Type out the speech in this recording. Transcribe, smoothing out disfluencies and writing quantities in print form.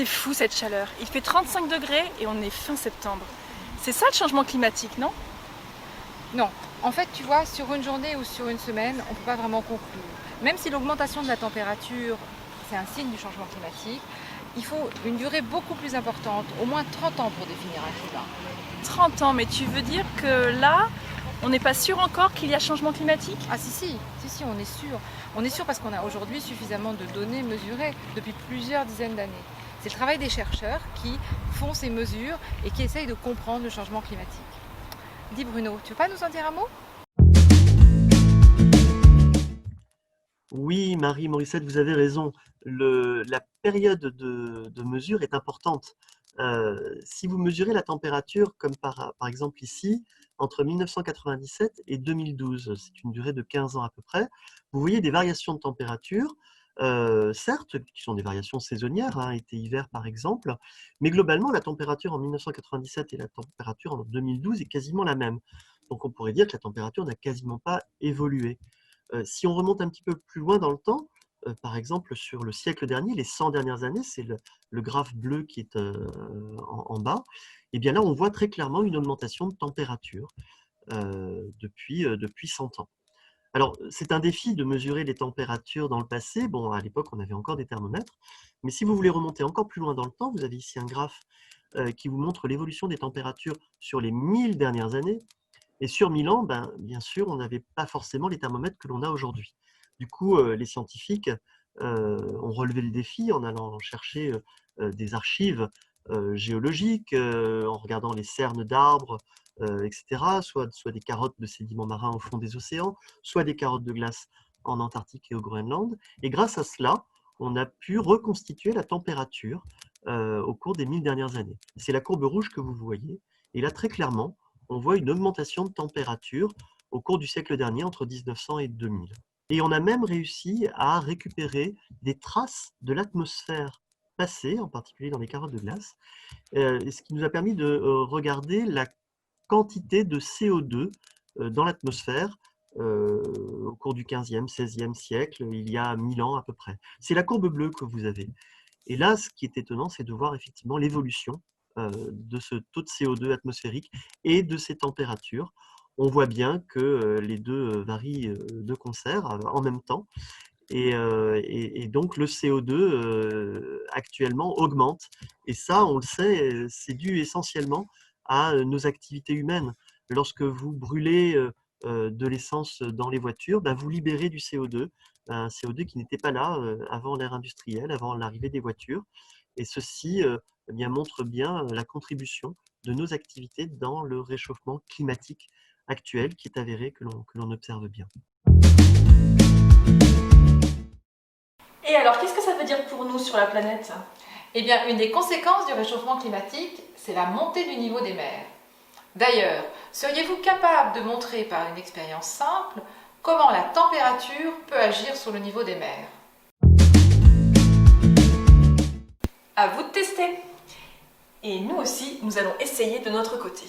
fou cette chaleur. Il fait 35 degrés et on est fin septembre. C'est ça le changement climatique, non? Non, en fait, tu vois, sur une journée ou sur une semaine, on ne peut pas vraiment conclure. Même si l'augmentation de la température, c'est un signe du changement climatique, il faut une durée beaucoup plus importante, au moins 30 ans pour définir un climat. 30 ans, mais tu veux dire que là, on n'est pas sûr encore qu'il y a changement climatique? Ah si, on est sûr. On est sûr parce qu'on a aujourd'hui suffisamment de données mesurées depuis plusieurs dizaines d'années. C'est le travail des chercheurs qui font ces mesures et qui essayent de comprendre le changement climatique. Dis Bruno, tu veux pas nous en dire un mot? Oui, Marie Morissette, vous avez raison. La période de mesure est importante. Si vous mesurez la température, comme par exemple ici, entre 1997 et 2012, c'est une durée de 15 ans à peu près, vous voyez des variations de température, certes, qui sont des variations saisonnières, hein, été-hiver par exemple, mais globalement, la température en 1997 et la température en 2012 est quasiment la même. Donc on pourrait dire que la température n'a quasiment pas évolué. Si on remonte un petit peu plus loin dans le temps, par exemple sur le siècle dernier, les 100 dernières années, c'est le graphe bleu qui est en bas, et bien là on voit très clairement une augmentation de température depuis 100 ans. Alors c'est un défi de mesurer les températures dans le passé. Bon, à l'époque on avait encore des thermomètres, mais si vous voulez remonter encore plus loin dans le temps, vous avez ici un graphe qui vous montre l'évolution des températures sur les 1000 dernières années. Et sur 1000 ans, ben, bien sûr, on n'avait pas forcément les thermomètres que l'on a aujourd'hui. Du coup, les scientifiques ont relevé le défi en allant chercher des archives géologiques, en regardant les cernes d'arbres, etc., soit des carottes de sédiments marins au fond des océans, soit des carottes de glace en Antarctique et au Groenland. Et grâce à cela, on a pu reconstituer la température au cours des 1000 dernières années. C'est la courbe rouge que vous voyez. Et là, très clairement, on voit une augmentation de température au cours du siècle dernier, entre 1900 et 2000. Et on a même réussi à récupérer des traces de l'atmosphère passée, en particulier dans les carottes de glace, ce qui nous a permis de regarder la quantité de CO2 dans l'atmosphère au cours du 15e, 16e siècle, il y a 1000 ans à peu près. C'est la courbe bleue que vous avez. Et là, ce qui est étonnant, c'est de voir effectivement l'évolution de ce taux de CO2 atmosphérique et de ces températures. On voit bien que les deux varient de concert en même temps. Et donc le CO2 actuellement augmente. Et ça, on le sait, c'est dû essentiellement à nos activités humaines. Lorsque vous brûlez de l'essence dans les voitures, ben, vous libérez du CO2, un CO2 qui n'était pas là avant l'ère industrielle, avant l'arrivée des voitures. Et ceci eh bien, montre bien la contribution de nos activités dans le réchauffement climatique actuel qui est avéré, que l'on observe bien. Et alors, qu'est-ce que ça veut dire pour nous sur la planète? Eh bien, une des conséquences du réchauffement climatique, c'est la montée du niveau des mers. D'ailleurs, seriez-vous capable de montrer par une expérience simple comment la température peut agir sur le niveau des mers? À vous de tester. Et nous aussi, nous allons essayer de notre côté.